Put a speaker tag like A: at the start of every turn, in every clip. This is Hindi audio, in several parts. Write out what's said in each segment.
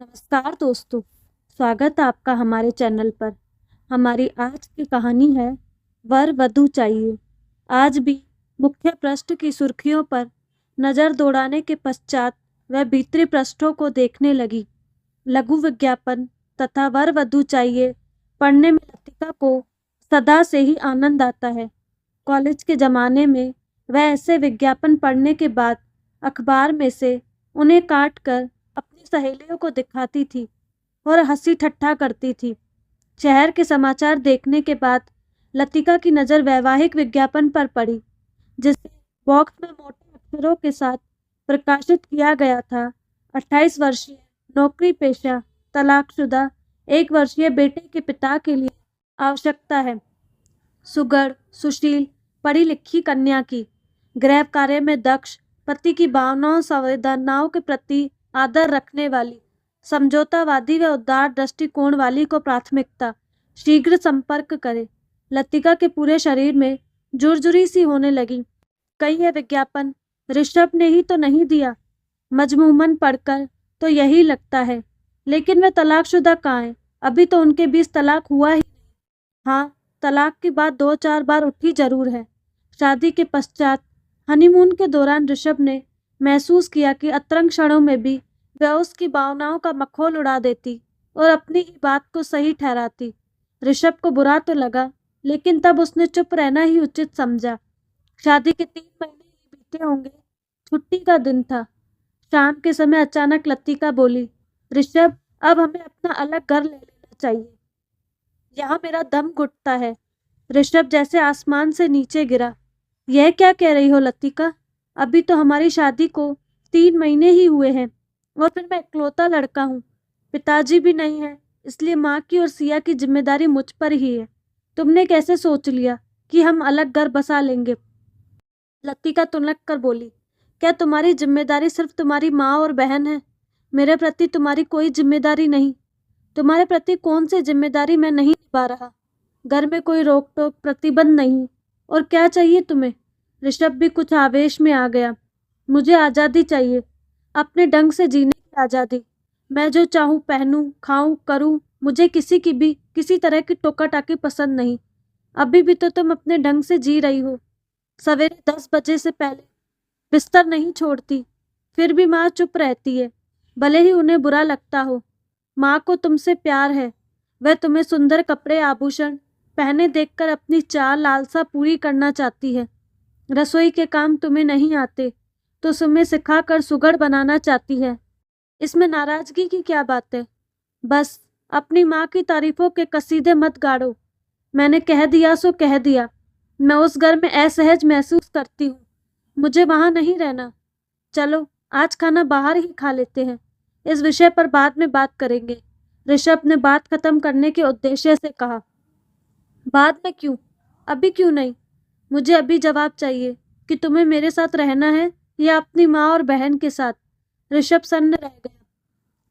A: नमस्कार दोस्तों, स्वागत है आपका हमारे चैनल पर। हमारी आज की कहानी है वर वधू चाहिए। आज भी मुख्य पृष्ठ की सुर्खियों पर नज़र दौड़ाने के पश्चात वह भीतरी पृष्ठों को देखने लगी। लघु विज्ञापन तथा वर वधू चाहिए पढ़ने में लतिका को सदा से ही आनंद आता है। कॉलेज के ज़माने में वह ऐसे विज्ञापन पढ़ने के बाद अखबार में से उन्हें काट कर अपनी सहेलियों को दिखाती थी और हंसी ठट्ठा करती थी। शहर के समाचार देखने के बाद लतिका की नज़र वैवाहिक विज्ञापन पर पड़ी, जिसे बॉक्स में मोटे अक्षरों के साथ प्रकाशित किया गया था। 28 वर्षीय नौकरी पेशा तलाकशुदा 1 वर्षीय बेटे के पिता के लिए आवश्यकता है। सुघड़ सुशील पढ़ी लिखी कन्या की, गृह कार्य में दक्ष, पति की भावनाओं संवेदनाओं के प्रति आदर रखने वाली, समझौतावादी व उदार दृष्टिकोण वाली को प्राथमिकता। शीघ्र संपर्क करें। लतिका के पूरे शरीर में जुरजुरी सी होने लगी। कहीं यह विज्ञापन ऋषभ ने ही तो नहीं दिया। मजमूमन पढ़कर तो यही लगता है, लेकिन वह तलाकशुदा कहाँ है? अभी तो उनके बीच तलाक हुआ ही नहीं। हाँ, तलाक की बात 2-4 बार उठी जरूर है। शादी के पश्चात हनीमून के दौरान ऋषभ ने महसूस किया कि अतरंग क्षणों में भी वह उसकी भावनाओं का मखौल उड़ा देती और अपनी ही बात को सही ठहराती। ऋषभ को बुरा तो लगा, लेकिन तब उसने चुप रहना ही उचित समझा। शादी के 3 महीने ही बीते होंगे। छुट्टी का दिन था। शाम के समय अचानक लतिका बोली, ऋषभ, अब हमें अपना अलग घर ले लेना चाहिए। यहाँ मेरा दम घुटता है। ऋषभ जैसे आसमान से नीचे गिरा। यह क्या कह रही हो लतिका? अभी तो हमारी शादी को 3 महीने ही हुए हैं और फिर मैं इकलौता लड़का हूँ। पिताजी भी नहीं है, इसलिए माँ की और सिया की जिम्मेदारी मुझ पर ही है। तुमने कैसे सोच लिया कि हम अलग घर बसा लेंगे? लतिका तुनक कर बोली, क्या तुम्हारी जिम्मेदारी सिर्फ तुम्हारी माँ और बहन है? मेरे प्रति तुम्हारी कोई जिम्मेदारी नहीं। तुम्हारे प्रति कौन सी जिम्मेदारी मैं नहीं निभा रहा? घर में कोई रोक टोक प्रतिबंध नहीं। और क्या चाहिए तुम्हें? ऋषभ भी कुछ आवेश में आ गया। मुझे आज़ादी चाहिए, अपने ढंग से जीने की आज़ादी। मैं जो चाहूँ पहनूं, खाऊं, करूं। मुझे किसी की भी किसी तरह की टोका टाकी पसंद नहीं। अभी भी तो तुम अपने ढंग से जी रही हो। सवेरे 10 बजे से पहले बिस्तर नहीं छोड़ती। फिर भी माँ चुप रहती है, भले ही उन्हें बुरा लगता हो। माँ को तुमसे प्यार है। वह तुम्हें सुंदर कपड़े आभूषण पहने देखकर अपनी चाह लालसा पूरी करना चाहती है। रसोई के काम तुम्हें नहीं आते तो तुम्हें सिखाकर सुघड़ बनाना चाहती है। इसमें नाराजगी की क्या बात है? बस अपनी माँ की तारीफों के कसीदे मत गाड़ो। मैंने कह दिया सो कह दिया। मैं उस घर में असहज महसूस करती हूँ। मुझे वहाँ नहीं रहना। चलो आज खाना बाहर ही खा लेते हैं। इस विषय पर बाद में बात करेंगे। ऋषभ ने बात खत्म करने के उद्देश्य से कहा। बाद में क्यों? अभी क्यों नहीं? मुझे अभी जवाब चाहिए कि तुम्हें मेरे साथ रहना है या अपनी माँ और बहन के साथ। ऋषभ सन्न रह गया।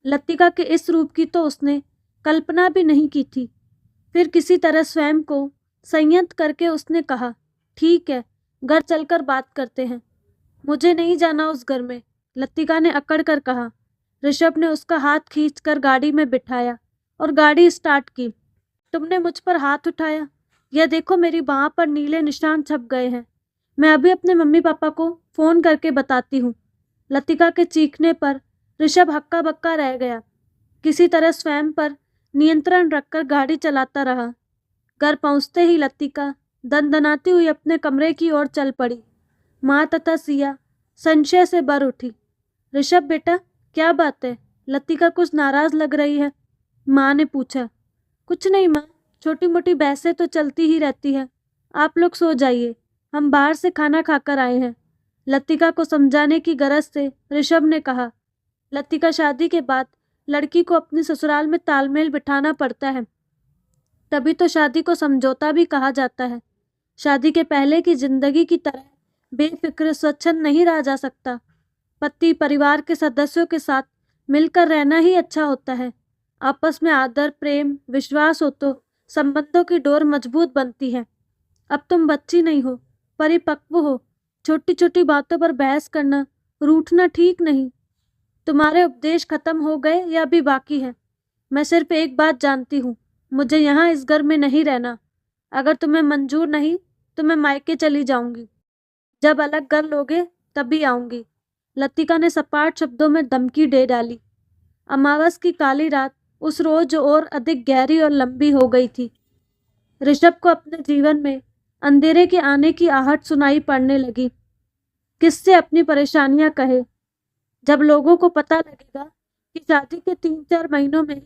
A: लतिका के इस रूप की तो उसने कल्पना भी नहीं की थी। फिर किसी तरह स्वयं को संयत करके उसने कहा, ठीक है, घर चलकर बात करते हैं। मुझे नहीं जाना उस घर में, लतिका ने अकड़ कर कहा। ऋषभ ने उसका हाथ खींचकर गाड़ी में बिठाया और गाड़ी स्टार्ट की। तुमने मुझ पर हाथ उठाया। यह देखो, मेरी बाह पर नीले निशान छप गए हैं। मैं अभी अपने मम्मी पापा को फोन करके बताती हूँ। लतिका के चीखने पर ऋषभ हक्का बक्का रह गया। किसी तरह स्वयं पर नियंत्रण रखकर गाड़ी चलाता रहा। घर पहुंचते ही लतिका दनदनाती हुई अपने कमरे की ओर चल पड़ी। माँ तथा सिया संशय से भर उठी। ऋषभ बेटा, क्या बात है? लतिका कुछ नाराज लग रही है। माँ ने पूछा। कुछ नहीं माँ, छोटी मोटी बहसें तो चलती ही रहती है। आप लोग सो जाइए, हम बाहर से खाना खाकर आए हैं। लतिका को समझाने की गरज से ऋषभ ने कहा। लतिका, शादी के बाद लड़की को अपने ससुराल में तालमेल बिठाना पड़ता है, तभी तो शादी को समझौता भी कहा जाता है। शादी के पहले की जिंदगी की तरह बेफिक्र स्वच्छंद नहीं रहा जा सकता। पति परिवार के सदस्यों के साथ मिलकर रहना ही अच्छा होता है। आपस में आदर प्रेम विश्वास हो तो संबंधों की डोर मजबूत बनती है। अब तुम बच्ची नहीं हो, परिपक्व हो। छोटी छोटी बातों पर बहस करना, रूठना ठीक नहीं। तुम्हारे उपदेश खत्म हो गए या अभी बाकी है? मैं सिर्फ एक बात जानती हूँ, मुझे यहाँ इस घर में नहीं रहना। अगर तुम्हें मंजूर नहीं तो मैं मायके चली जाऊंगी। जब अलग घर लोगे तभी आऊंगी। लतिका ने सपाट शब्दों में धमकी दे डाली। अमावस की काली रात उस रोज और अधिक गहरी और लंबी हो गई थी। ऋषभ को अपने जीवन में अंधेरे के आने की आहट सुनाई पड़ने लगी। किससे अपनी परेशानियां कहे? जब लोगों को पता लगेगा कि शादी के 3-4 महीनों में ही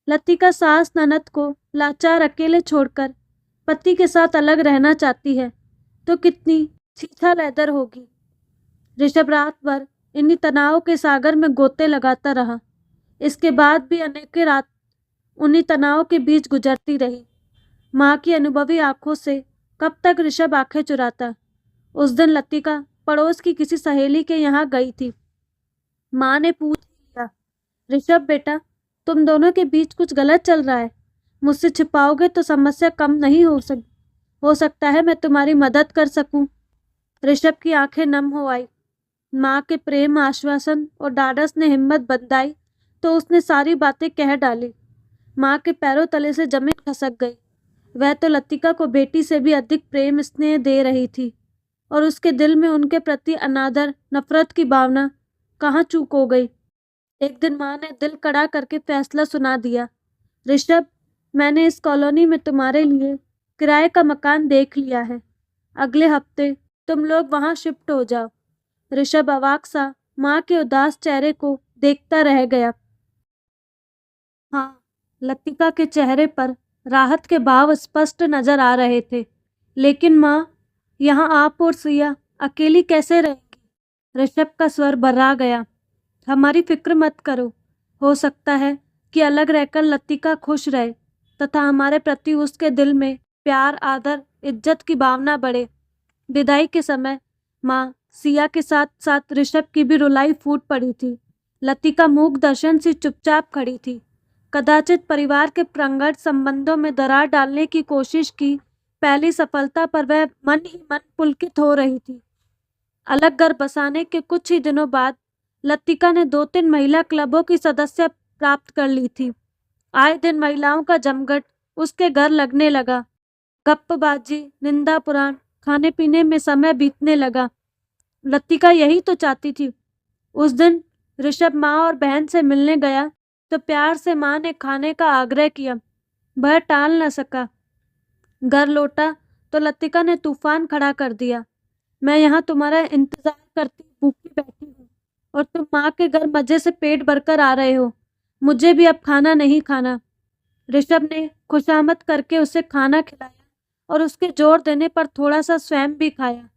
A: लतिका सास ननद को लाचार अकेले छोड़कर पति के साथ अलग रहना चाहती है तो कितनी छीछा लहदर होगी। ऋषभ रात भर इन्हीं तनाव के सागर में गोते लगाता रहा। इसके बाद भी अनेकों रात उन्हीं तनाव के बीच गुजरती रही। माँ की अनुभवी आंखों से कब तक ऋषभ आंखें चुराता। उस दिन लतिका पड़ोस की किसी सहेली के यहाँ गई थी। माँ ने पूछ लिया, ऋषभ बेटा, तुम दोनों के बीच कुछ गलत चल रहा है। मुझसे छिपाओगे तो समस्या कम नहीं हो सकता है मैं तुम्हारी मदद कर सकूं। ऋषभ की आंखें नम हो आई। माँ के प्रेम, आश्वासन और ढाढ़स ने हिम्मत बंधाई तो उसने सारी बातें कह डाली। माँ के पैरों तले से जमीन खसक गई। वह तो लतिका को बेटी से भी अधिक प्रेम स्नेह दे रही थी और उसके दिल में उनके प्रति अनादर, नफरत की भावना कहाँ चूक हो गई। एक दिन माँ ने दिल कड़ा करके फैसला सुना दिया, ऋषभ, मैंने इस कॉलोनी में तुम्हारे लिए किराए का मकान देख लिया है। अगले हफ्ते तुम लोग वहां शिफ्ट हो जाओ। ऋषभ अवाक सा माँ के उदास चेहरे को देखता रह गया। हाँ, लतिका के चेहरे पर राहत के भाव स्पष्ट नजर आ रहे थे। लेकिन माँ, यहाँ आप और सिया अकेली कैसे रहेंगी? ऋषभ का स्वर भर्रा गया। हमारी फिक्र मत करो। हो सकता है कि अलग रहकर लतिका खुश रहे तथा हमारे प्रति उसके दिल में प्यार, आदर, इज्जत की भावना बढ़े। विदाई के समय माँ, सिया के साथ साथ ऋषभ की भी रुलाई फूट पड़ी थी। लतिका मूक दर्शन से चुपचाप खड़ी थी। कदाचित परिवार के प्रंगढ़ संबंधों में दरार डालने की कोशिश की पहली सफलता पर वह मन ही मन पुलकित हो रही थी। अलग घर बसाने के कुछ ही दिनों बाद लतिका ने 2-3 महिला क्लबों की सदस्य प्राप्त कर ली थी। आए दिन महिलाओं का जमघट उसके घर लगने लगा। गप्पबाजी, निंदा पुराण, खाने पीने में समय बीतने लगा। लतिका यही तो चाहती थी। उस दिन ऋषभ माँ और बहन से मिलने गया तो प्यार से माँ ने खाने का आग्रह किया। वह टाल न सका। घर लौटा तो लतिका ने तूफान खड़ा कर दिया। मैं यहाँ तुम्हारा इंतजार करती भूखी बैठी हूँ और तुम माँ के घर मजे से पेट भरकर आ रहे हो। मुझे भी अब खाना नहीं खाना। ऋषभ ने खुशामद करके उसे खाना खिलाया और उसके जोर देने पर थोड़ा सा स्वयं भी खाया।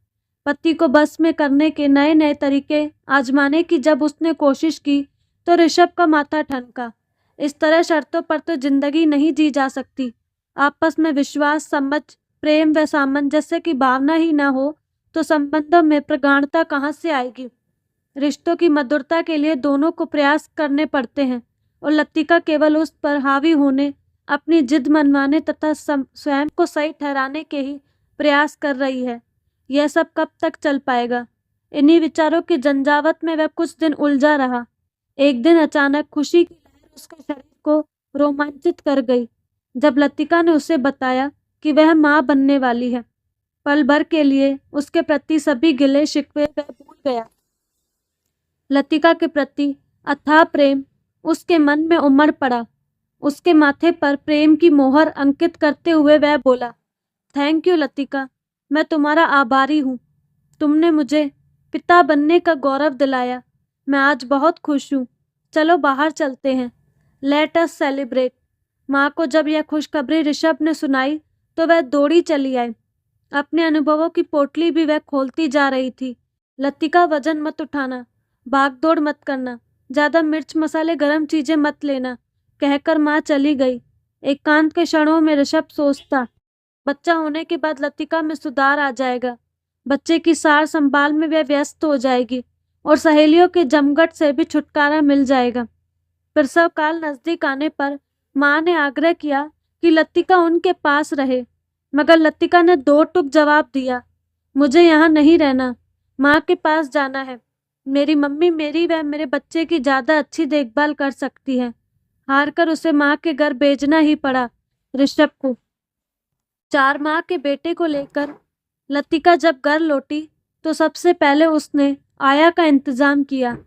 A: पति को बस में करने के नए नए तरीके आजमाने की जब उसने कोशिश की तो ऋषभ का माथा ठनका। इस तरह शर्तों पर तो जिंदगी नहीं जी जा सकती। आपस में विश्वास, समझ, प्रेम व सामंजस्य की भावना ही न हो तो संबंधों में प्रगाढ़ता कहाँ से आएगी? रिश्तों की मधुरता के लिए दोनों को प्रयास करने पड़ते हैं और लतिका केवल उस पर हावी होने, अपनी जिद मनवाने तथा स्वयं को सही ठहराने के ही प्रयास कर रही है। यह सब कब तक चल पाएगा? इन्हीं विचारों की झंझावत में वह कुछ दिन उलझा रहा। एक दिन अचानक खुशी की लहर उसके शरीर को रोमांचित कर गई जब लतिका ने उसे बताया कि वह माँ बनने वाली है। पल भर के लिए उसके प्रति सभी गिले शिकवे वह भूल गया। लतिका के प्रति अथाह प्रेम उसके मन में उमड़ पड़ा। उसके माथे पर प्रेम की मोहर अंकित करते हुए वह बोला, थैंक यू लतिका, मैं तुम्हारा आभारी हूँ। तुमने मुझे पिता बनने का गौरव दिलाया। मैं आज बहुत खुश हूँ। चलो बाहर चलते हैं। Let us celebrate. माँ को जब यह खुशखबरी ऋषभ ने सुनाई तो वह दौड़ी चली आई। अपने अनुभवों की पोटली भी वह खोलती जा रही थी। लतिका, वजन मत उठाना, भागदौड़ मत करना, ज्यादा मिर्च मसाले गरम चीजें मत लेना, कहकर माँ चली गई। एकांत के क्षणों में ऋषभ सोचता, बच्चा होने के बाद लतिका में सुधार आ जाएगा। बच्चे की सार संभाल में वह व्यस्त हो जाएगी और सहेलियों के जमघट से भी छुटकारा मिल जाएगा। प्रसव काल नजदीक आने पर माँ ने आग्रह किया कि लतिका उनके पास रहे, मगर लतिका ने दो टूक जवाब दिया, मुझे यहाँ नहीं रहना, माँ के पास जाना है। मेरी मम्मी मेरी व मेरे बच्चे की ज़्यादा अच्छी देखभाल कर सकती है। हार कर उसे माँ के घर भेजना ही पड़ा ऋषभ को। 4 माह के बेटे को लेकर लतिका जब घर लौटी तो सबसे पहले उसने आया का इंतजाम किया।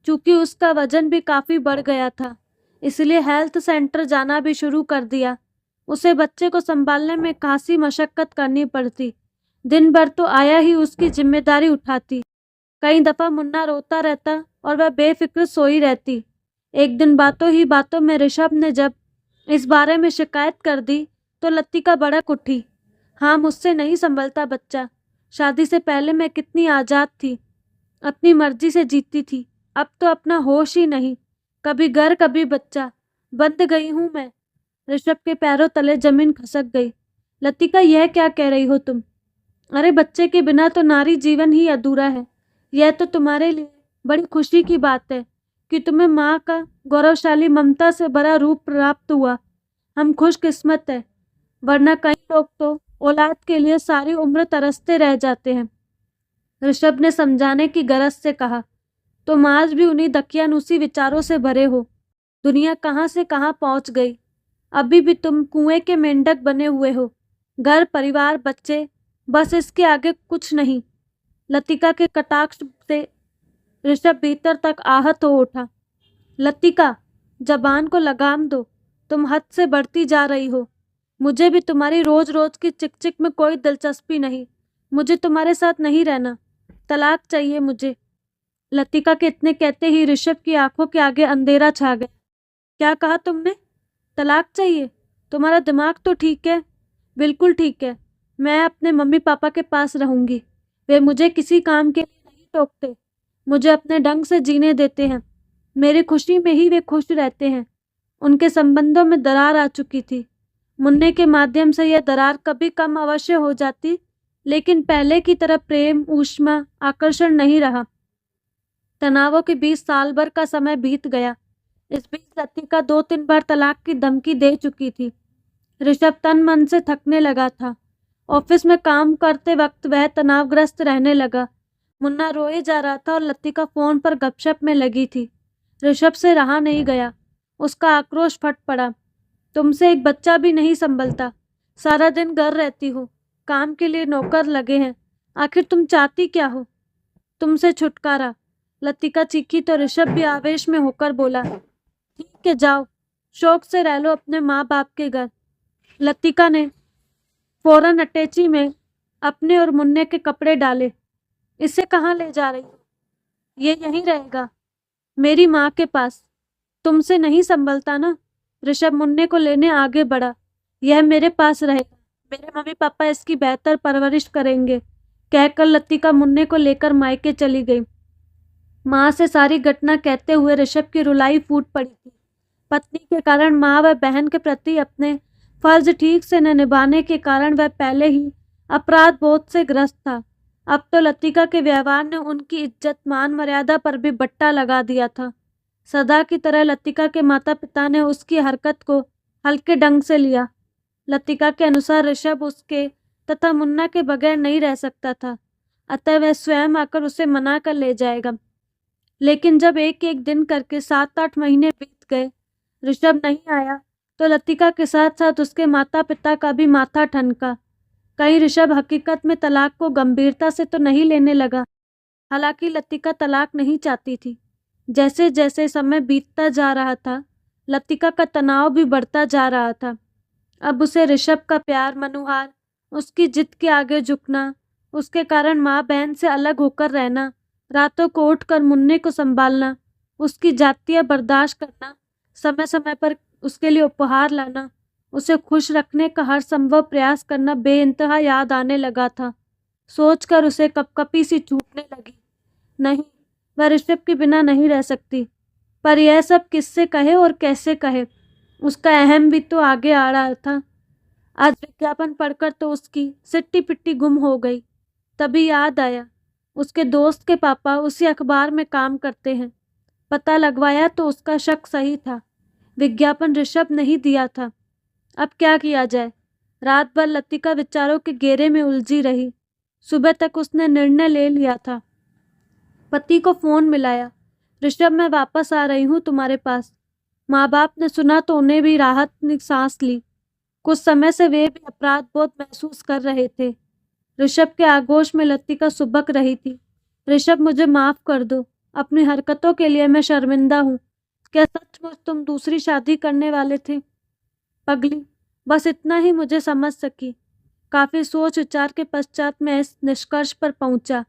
A: चूंकि उसका वजन भी काफ़ी बढ़ गया था, इसलिए हेल्थ सेंटर जाना भी शुरू कर दिया। उसे बच्चे को संभालने में खासी मशक्कत करनी पड़ती। दिन भर तो आया ही उसकी जिम्मेदारी उठाती। कई दफ़ा मुन्ना रोता रहता और वह बेफिक्र सोई रहती। एक दिन बातों ही बातों में ऋषभ ने जब इस बारे में शिकायत कर दी तो लतिका भड़क उठी। हाँ, मुझसे नहीं संभलता बच्चा। शादी से पहले मैं कितनी आज़ाद थी, अपनी मर्जी से जीती थी। अब तो अपना होश ही नहीं, कभी घर कभी बच्चा। बंद गई हूँ मैं। ऋषभ के पैरों तले जमीन खसक गई। लतिका, यह क्या कह रही हो तुम? अरे बच्चे के बिना तो नारी जीवन ही अधूरा है। यह तो तुम्हारे लिए बड़ी खुशी की बात है कि तुम्हें माँ का गौरवशाली ममता से भरा रूप प्राप्त हुआ। हम खुशकिस्मत है, वरना कई लोग तो औलाद के लिए सारी उम्र तरसते रह जाते हैं। ऋषभ ने समझाने की गरज से कहा, तुम आज भी उन्हीं दकियानूसी विचारों से भरे हो। दुनिया कहाँ से कहाँ पहुँच गई। अभी भी तुम कुएं के मेंढक बने हुए हो। घर, परिवार, बच्चे, बस इसके आगे कुछ नहीं। लतिका के कटाक्ष से ऋषभ भीतर तक आहत हो उठा। लतिका, जबान को लगाम दो, तुम हद से बढ़ती जा रही हो। मुझे भी तुम्हारी रोज रोज की चिक में कोई दिलचस्पी नहीं। मुझे तुम्हारे साथ नहीं रहना, तलाक चाहिए मुझे। लतिका के इतने कहते ही ऋषभ की आंखों के आगे अंधेरा छा गया। क्या कहा तुमने? तलाक चाहिए? तुम्हारा दिमाग तो ठीक है? बिल्कुल ठीक है। मैं अपने मम्मी पापा के पास रहूंगी। वे मुझे किसी काम के लिए नहीं टोकते, मुझे अपने ढंग से जीने देते हैं। मेरी खुशी में ही वे खुश रहते हैं। उनके संबंधों में दरार आ चुकी थी। मुन्ने के माध्यम से यह दरार कभी कम अवश्य हो जाती, लेकिन पहले की तरह प्रेम, ऊष्मा, आकर्षण नहीं रहा। तनावों के बीच साल भर का समय बीत गया। इस बीच लतिका 2-3 बार तलाक की धमकी दे चुकी थी। ऋषभ तन मन से थकने लगा था। ऑफिस में काम करते वक्त वह तनावग्रस्त रहने लगा। मुन्ना रोए जा रहा था और लतिका फोन पर गपशप में लगी थी। ऋषभ से रहा नहीं गया। उसका आक्रोश फट पड़ा। तुमसे एक बच्चा भी नहीं संभलता। सारा दिन घर रहती हो, काम के लिए नौकर लगे हैं। आखिर तुम चाहती क्या हो? तुमसे छुटकारा। लतिका चीखी तो ऋषभ भी आवेश में होकर बोला, ठीक है, जाओ, शौक से रह लो अपने माँ बाप के घर। लतिका ने फौरन अटैची में अपने और मुन्ने के कपड़े डाले। इसे कहाँ ले जा रही हो? ये यहीं रहेगा, मेरी माँ के पास। तुमसे नहीं संभलता ना? ऋषभ मुन्ने को लेने आगे बढ़ा। यह मेरे पास रहेगा, मेरे मम्मी पापा इसकी बेहतर परवरिश करेंगे, कहकर लतिका मुन्ने को लेकर मायके चली गई। माँ से सारी घटना कहते हुए ऋषभ की रुलाई फूट पड़ी थी। पत्नी के कारण माँ व बहन के प्रति अपने फर्ज ठीक से न निभाने के कारण वह पहले ही अपराध बोध से ग्रस्त था। अब तो लतिका के व्यवहार ने उनकी इज्जत, मान मर्यादा पर भी बट्टा लगा दिया था। सदा की तरह लतिका के माता पिता ने उसकी हरकत को हल्के ढंग से लिया। लतिका के अनुसार ऋषभ उसके तथा मुन्ना के बगैर नहीं रह सकता था, अतः वह स्वयं आकर उसे मना कर ले जाएगा। लेकिन जब एक एक दिन करके 7-8 महीने बीत गए, ऋषभ नहीं आया, तो लतिका के साथ साथ उसके माता पिता का भी माथा ठनका। कहीं ऋषभ हकीकत में तलाक को गंभीरता से तो नहीं लेने लगा। हालांकि लतिका तलाक नहीं चाहती थी। जैसे जैसे समय बीतता जा रहा था, लतिका का तनाव भी बढ़ता जा रहा था। अब उसे ऋषभ का प्यार, मनुहार, उसकी जिद के आगे झुकना, उसके कारण माँ बहन से अलग होकर रहना, रातों को उठकर मुन्ने को संभालना, उसकी जातियाँ बर्दाश्त करना, समय समय पर उसके लिए उपहार लाना, उसे खुश रखने का हर संभव प्रयास करना बेइंतहा याद आने लगा था। सोचकर उसे कपकपी सी छूटने लगी। नहीं, वह ऋषभ के बिना नहीं रह सकती। पर यह सब किससे कहे और कैसे कहे? उसका अहम भी तो आगे आ रहा था। आज विज्ञापन पढ़कर तो उसकी सिट्टी पिट्टी गुम हो गई। तभी याद आया, उसके दोस्त के पापा उसी अखबार में काम करते हैं। पता लगवाया तो उसका शक सही था। विज्ञापन ऋषभ नहीं दिया था। अब क्या किया जाए? रात भर लतिका विचारों के घेरे में उलझी रही। सुबह तक उसने निर्णय ले लिया था। पति को फोन मिलाया। ऋषभ, मैं वापस आ रही हूँ तुम्हारे पास। माँ बाप ने सुना तो उन्हें भी राहत ने सांस ली। कुछ समय से वे भी अपराध बोध महसूस कर रहे थे। ऋषभ के आगोश में लतिका सुबक रही थी। ऋषभ, मुझे माफ कर दो। अपनी हरकतों के लिए मैं शर्मिंदा हूँ। क्या सचमुच तुम दूसरी शादी करने वाले थे? पगली, बस इतना ही मुझे समझ सकी। काफी सोच विचार के पश्चात मैं इस निष्कर्ष पर पहुंचा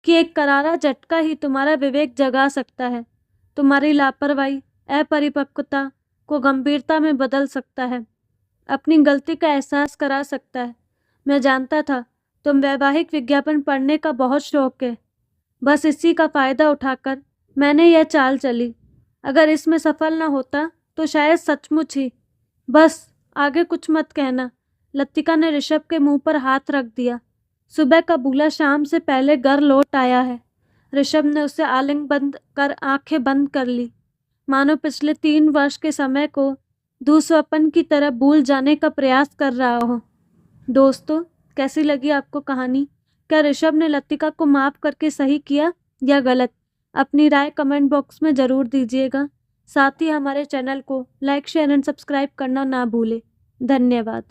A: कि एक करारा झटका ही तुम्हारा विवेक जगा सकता है। तुम्हारी लापरवाही, अपरिपक्वता को गंभीरता में बदल सकता है, अपनी गलती का एहसास करा सकता है। मैं जानता था तुम वैवाहिक विज्ञापन पढ़ने का बहुत शौक है। बस इसी का फायदा उठाकर मैंने यह चाल चली। अगर इसमें सफल न होता तो शायद सचमुच ही। बस आगे कुछ मत कहना। लतिका ने ऋषभ के मुंह पर हाथ रख दिया। सुबह का बूला शाम से पहले घर लौट आया है। ऋषभ ने उसे आलिंगन कर आंखें बंद कर ली, मानो पिछले 3 वर्ष के समय को दुःस्वप्न की तरह भूल जाने का प्रयास कर रहा हो। दोस्तों, कैसी लगी आपको कहानी? क्या ऋषभ ने लतिका को माफ करके सही किया या गलत? अपनी राय कमेंट बॉक्स में ज़रूर दीजिएगा। साथ ही हमारे चैनल को लाइक, शेयर एंड सब्सक्राइब करना ना भूलें। धन्यवाद।